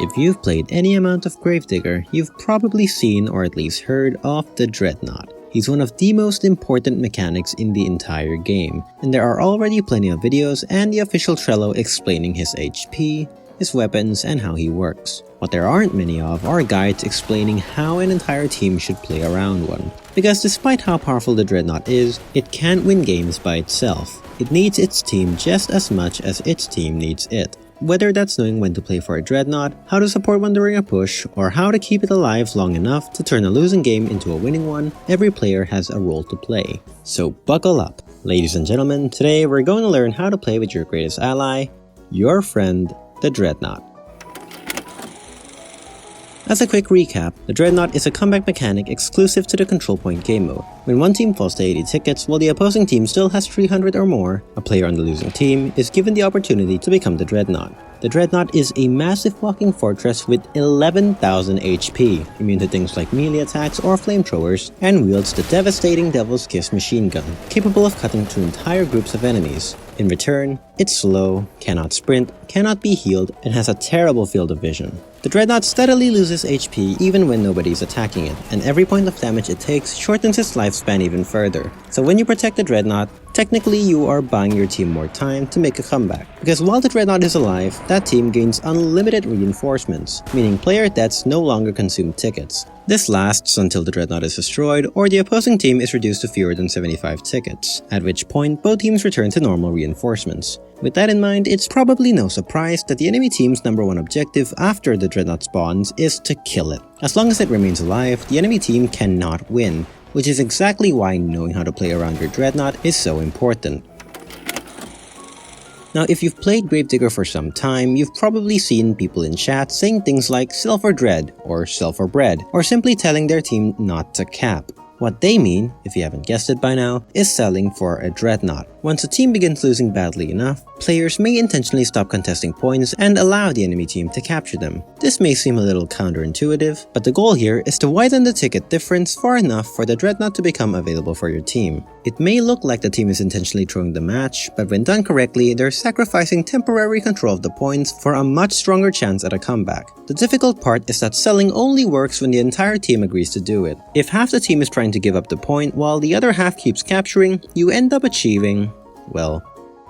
If you've played any amount of Gravedigger, you've probably seen or at least heard of the Dreadnought. He's one of the most important mechanics in the entire game, and there are already plenty of videos and the official Trello explaining his HP, his weapons, and how he works. What there aren't many of are guides explaining how an entire team should play around one. Because despite how powerful the Dreadnought is, it can't win games by itself. It needs its team just as much as its team needs it. Whether that's knowing when to play for a Dreadnought, how to support one during a push, or how to keep it alive long enough to turn a losing game into a winning one, every player has a role to play. So buckle up. Ladies and gentlemen, today we're going to learn how to play with your greatest ally, your friend, the Dreadnought. As a quick recap, the Dreadnought is a comeback mechanic exclusive to the Control Point game mode. When one team falls to 80 tickets while the opposing team still has 300 or more, a player on the losing team is given the opportunity to become the Dreadnought. The Dreadnought is a massive walking fortress with 11,000 HP, immune to things like melee attacks or flamethrowers, and wields the devastating Devil's Kiss machine gun, capable of cutting through entire groups of enemies. In return, it's slow, cannot sprint, cannot be healed, and has a terrible field of vision. The Dreadnought steadily loses HP even when nobody's attacking it, and every point of damage it takes shortens its lifespan even further. So when you protect the Dreadnought, technically you are buying your team more time to make a comeback. Because while the Dreadnought is alive, that team gains unlimited reinforcements, meaning player deaths no longer consume tickets. This lasts until the Dreadnought is destroyed or the opposing team is reduced to fewer than 75 tickets, at which point both teams return to normal reinforcements. With that in mind, it's probably no surprise that the enemy team's #1 objective after the Dreadnought spawns is to kill it. As long as it remains alive, the enemy team cannot win, which is exactly why knowing how to play around your Dreadnought is so important. Now, if you've played Gravedigger for some time, you've probably seen people in chat saying things like "sell for dread" or "sell for bread," or simply telling their team not to cap. What they mean, if you haven't guessed it by now, is selling for a Dreadnought. Once a team begins losing badly enough, players may intentionally stop contesting points and allow the enemy team to capture them. This may seem a little counterintuitive, but the goal here is to widen the ticket difference far enough for the Dreadnought to become available for your team. It may look like the team is intentionally throwing the match, but when done correctly, they're sacrificing temporary control of the points for a much stronger chance at a comeback. The difficult part is that selling only works when the entire team agrees to do it. If half the team is trying to give up the point while the other half keeps capturing, you end up achieving, well,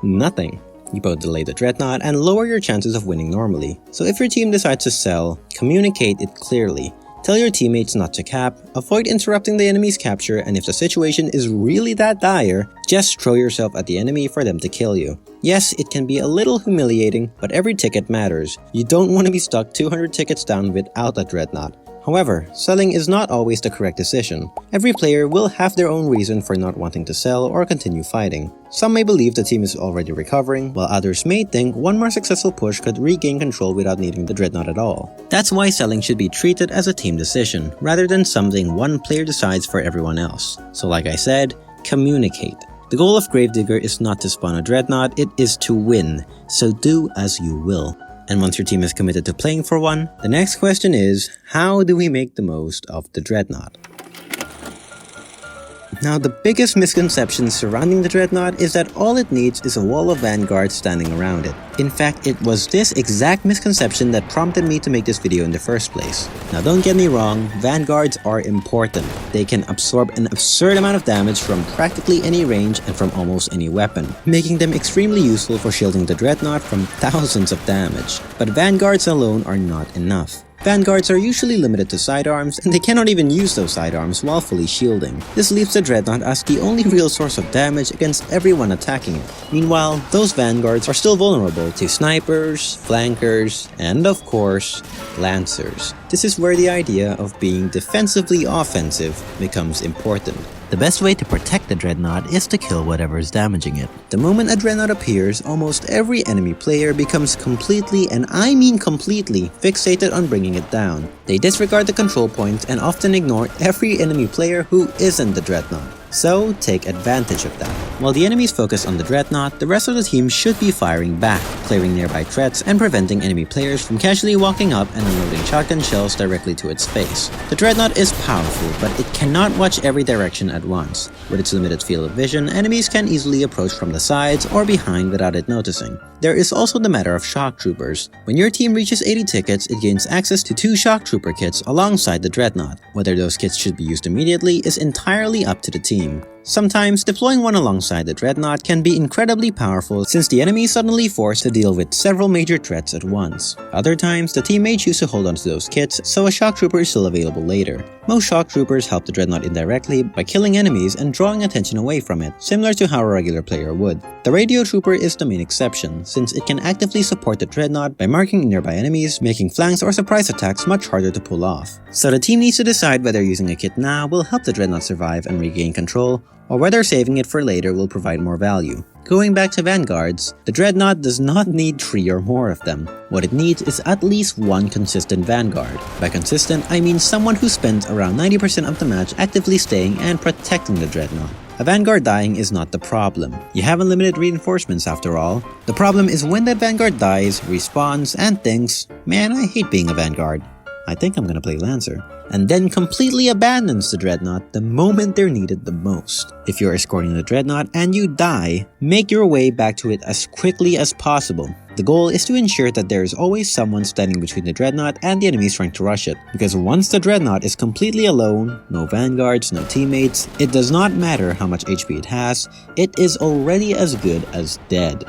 nothing. You both delay the Dreadnought and lower your chances of winning normally. So if your team decides to sell, communicate it clearly. Tell your teammates not to cap, avoid interrupting the enemy's capture, and if the situation is really that dire, just throw yourself at the enemy for them to kill you. Yes, it can be a little humiliating, but every ticket matters. You don't want to be stuck 200 tickets down without a Dreadnought. However, selling is not always the correct decision. Every player will have their own reason for not wanting to sell or continue fighting. Some may believe the team is already recovering, while others may think one more successful push could regain control without needing the Dreadnought at all. That's why selling should be treated as a team decision, rather than something one player decides for everyone else. So like I said, communicate. The goal of Gravedigger is not to spawn a Dreadnought, it is to win, so do as you will. And once your team is committed to playing for one, the next question is, how do we make the most of the Dreadnought? Now, the biggest misconception surrounding the Dreadnought is that all it needs is a wall of Vanguards standing around it. In fact, it was this exact misconception that prompted me to make this video in the first place. Now, don't get me wrong, Vanguards are important. They can absorb an absurd amount of damage from practically any range and from almost any weapon, making them extremely useful for shielding the Dreadnought from thousands of damage. But Vanguards alone are not enough. Vanguards are usually limited to sidearms, and they cannot even use those sidearms while fully shielding. This leaves the Dreadnought as the only real source of damage against everyone attacking it. Meanwhile, those Vanguards are still vulnerable to snipers, flankers, and of course, lancers. This is where the idea of being defensively offensive becomes important. The best way to protect the Dreadnought is to kill whatever is damaging it. The moment a Dreadnought appears, almost every enemy player becomes completely, and I mean completely, fixated on bringing it down. They disregard the control points and often ignore every enemy player who isn't the Dreadnought. So take advantage of that. While the enemies focus on the Dreadnought, the rest of the team should be firing back, clearing nearby threats and preventing enemy players from casually walking up and unloading shotgun shells directly to its face. The Dreadnought is powerful, but it cannot watch every direction at once. With its limited field of vision, enemies can easily approach from the sides or behind without it noticing. There is also the matter of Shock Troopers. When your team reaches 80 tickets, it gains access to 2 Shock Trooper kits alongside the Dreadnought. Whether those kits should be used immediately is entirely up to the team. Sometimes, deploying one alongside the Dreadnought can be incredibly powerful since the enemy is suddenly forced to deal with several major threats at once. Other times, the team may choose to hold onto those kits so a Shock Trooper is still available later. Most Shock Troopers help the Dreadnought indirectly by killing enemies and drawing attention away from it, similar to how a regular player would. The Radio Trooper is the main exception, since it can actively support the Dreadnought by marking nearby enemies, making flanks or surprise attacks much harder to pull off. So the team needs to decide whether using a kit now will help the Dreadnought survive and regain control, or whether saving it for later will provide more value. Going back to Vanguards, the Dreadnought does not need 3 or more of them. What it needs is at least 1 consistent Vanguard. By consistent, I mean someone who spends around 90% of the match actively staying and protecting the Dreadnought. A Vanguard dying is not the problem. You have unlimited reinforcements after all. The problem is when that Vanguard dies, respawns, and thinks, "Man, I hate being a Vanguard. I think I'm gonna play Lancer," and then completely abandons the Dreadnought the moment they're needed the most. If you're escorting the Dreadnought and you die, make your way back to it as quickly as possible. The goal is to ensure that there is always someone standing between the Dreadnought and the enemies trying to rush it, because once the Dreadnought is completely alone, no Vanguards, no teammates, it does not matter how much HP it has, it is already as good as dead.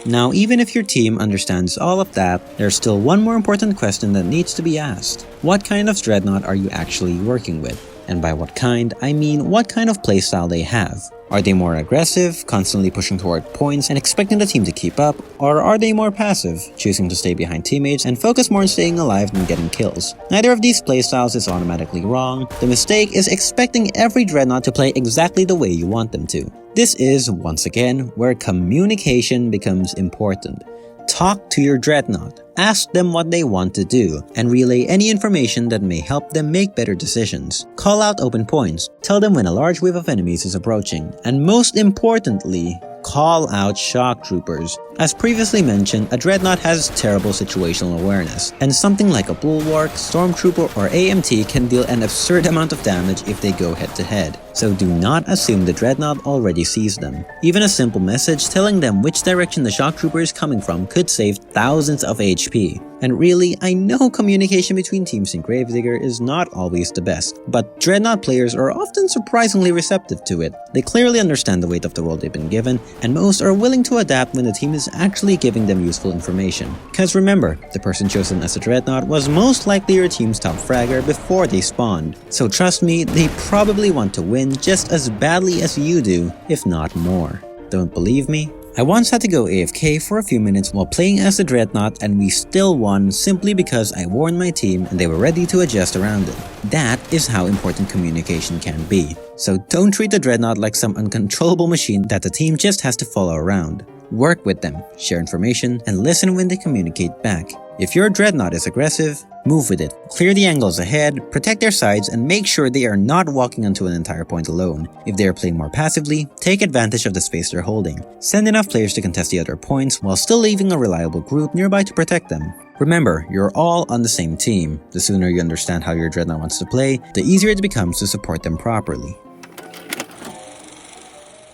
Now, even if your team understands all of that, there's still one more important question that needs to be asked. What kind of Dreadnought are you actually working with? And by what kind, I mean what kind of playstyle they have. Are they more aggressive, constantly pushing toward points and expecting the team to keep up? Or are they more passive, choosing to stay behind teammates and focus more on staying alive than getting kills? Neither of these playstyles is automatically wrong. The mistake is expecting every Dreadnought to play exactly the way you want them to. This is, once again, where communication becomes important. Talk to your Dreadnought, ask them what they want to do, and relay any information that may help them make better decisions. Call out open points, tell them when a large wave of enemies is approaching, and most importantly, call out Shock Troopers. As previously mentioned, a Dreadnought has terrible situational awareness, and something like a Bulwark, Stormtrooper, or AMT can deal an absurd amount of damage if they go head to head. So do not assume the Dreadnought already sees them. Even a simple message telling them which direction the Shock Trooper is coming from could save thousands of HP. And really, I know communication between teams in Gravedigger is not always the best, but Dreadnought players are often surprisingly receptive to it. They clearly understand the weight of the role they've been given, and most are willing to adapt when the team is actually giving them useful information. Cause remember, the person chosen as a Dreadnought was most likely your team's top fragger before they spawned. So trust me, they probably want to win just as badly as you do, if not more. Don't believe me? I once had to go AFK for a few minutes while playing as the Dreadnought, and we still won simply because I warned my team and they were ready to adjust around it. That is how important communication can be. So don't treat the Dreadnought like some uncontrollable machine that the team just has to follow around. Work with them, share information, and listen when they communicate back. If your Dreadnought is aggressive, move with it. Clear the angles ahead, protect their sides, and make sure they are not walking onto an entire point alone. If they are playing more passively, take advantage of the space they're holding. Send enough players to contest the other points while still leaving a reliable group nearby to protect them. Remember, you're all on the same team. The sooner you understand how your Dreadnought wants to play, the easier it becomes to support them properly.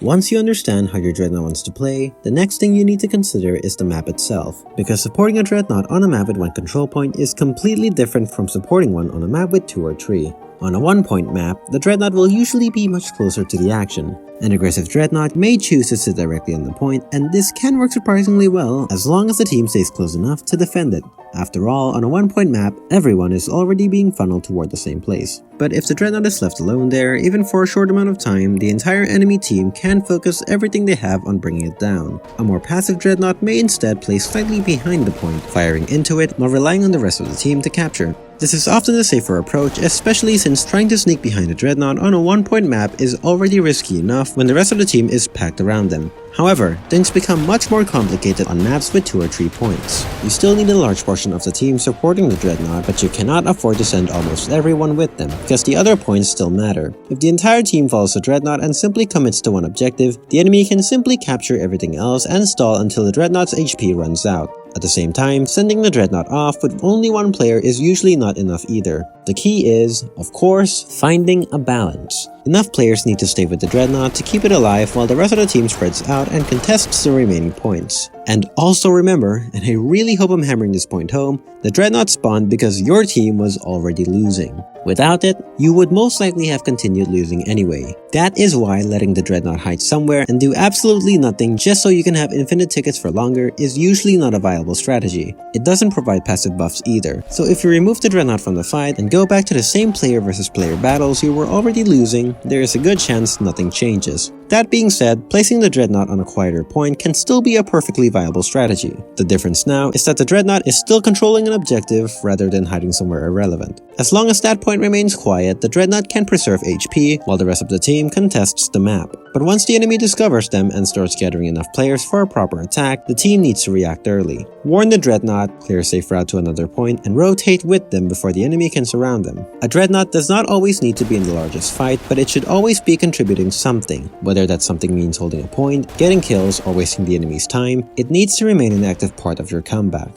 Once you understand how your Dreadnought wants to play, the next thing you need to consider is the map itself, because supporting a Dreadnought on a map with 1 control point is completely different from supporting one on a map with 2 or 3. On a 1-point map, the Dreadnought will usually be much closer to the action. An aggressive Dreadnought may choose to sit directly on the point, and this can work surprisingly well as long as the team stays close enough to defend it. After all, on a 1-point map, everyone is already being funneled toward the same place. But if the Dreadnought is left alone there, even for a short amount of time, the entire enemy team can focus everything they have on bringing it down. A more passive Dreadnought may instead play slightly behind the point, firing into it while relying on the rest of the team to capture. This is often the safer approach, especially since trying to sneak behind a Dreadnought on a 1-point map is already risky enough when the rest of the team is packed around them. However, things become much more complicated on maps with 2 or 3 points. You still need a large portion of the team supporting the Dreadnought, but you cannot afford to send almost everyone with them, because the other points still matter. If the entire team follows the Dreadnought and simply commits to one objective, the enemy can simply capture everything else and stall until the Dreadnought's HP runs out. At the same time, sending the Dreadnought off with only one player is usually not enough either. The key is, of course, finding a balance. Enough players need to stay with the Dreadnought to keep it alive while the rest of the team spreads out and contests the remaining points. And also remember, and I really hope I'm hammering this point home, the Dreadnought spawned because your team was already losing. Without it, you would most likely have continued losing anyway. That is why letting the Dreadnought hide somewhere and do absolutely nothing just so you can have infinite tickets for longer is usually not a viable strategy. It doesn't provide passive buffs either, so if you remove the Dreadnought from the fight and go back to the same player versus player battles you were already losing, there is a good chance nothing changes. That being said, placing the Dreadnought on a quieter point can still be a perfectly viable strategy. The difference now is that the Dreadnought is still controlling an objective rather than hiding somewhere irrelevant. As long as that point remains quiet, the Dreadnought can preserve HP while the rest of the team contests the map. But once the enemy discovers them and starts gathering enough players for a proper attack, the team needs to react early. Warn the Dreadnought, clear a safe route to another point, and rotate with them before the enemy can surround them. A Dreadnought does not always need to be in the largest fight, but it should always be contributing something. Whether that something means holding a point, getting kills, or wasting the enemy's time, it needs to remain an active part of your comeback.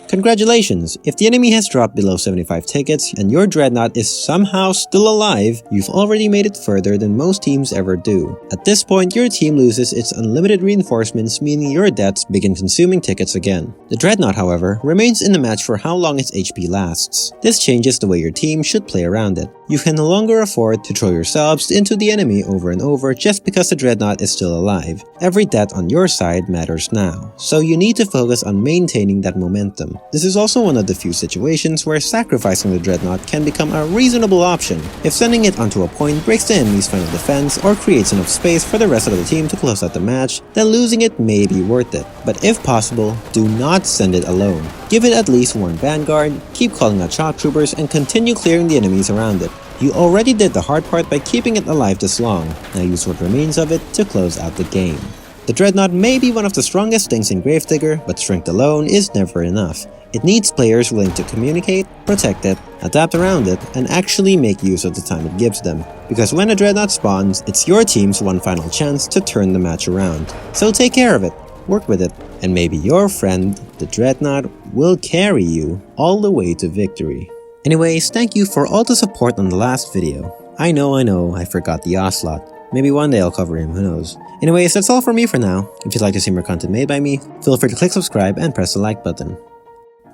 Congratulations! If the enemy has dropped below 75 tickets and your Dreadnought is somehow still alive, you've already made it further than most teams ever do. At this point, your team loses its unlimited reinforcements, meaning your deaths begin consuming tickets again. The Dreadnought, however, remains in the match for how long its HP lasts. This changes the way your team should play around it. You can no longer afford to throw yourselves into the enemy over and over just because the Dreadnought is still alive. Every death on your side matters now, so you need to focus on maintaining that momentum. This is also one of the few situations where sacrificing the Dreadnought can become a reasonable option. If sending it onto a point breaks the enemy's final defense or creates enough space for the rest of the team to close out the match, then losing it may be worth it. But if possible, do not send it alone. Give it at least one Vanguard, keep calling out Shock Troopers, and continue clearing the enemies around it. You already did the hard part by keeping it alive this long. Now use what remains of it to close out the game. The Dreadnought may be one of the strongest things in Gravedigger, but strength alone is never enough. It needs players willing to communicate, protect it, adapt around it, and actually make use of the time it gives them. Because when a Dreadnought spawns, it's your team's one final chance to turn the match around. So take care of it, work with it, and maybe your friend, the Dreadnought, will carry you all the way to victory. Anyways, thank you for all the support on the last video. I know, I forgot the Ocelot. Maybe one day I'll cover him, who knows. Anyways, that's all from me for now. If you'd like to see more content made by me, feel free to click subscribe and press the like button.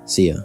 See ya.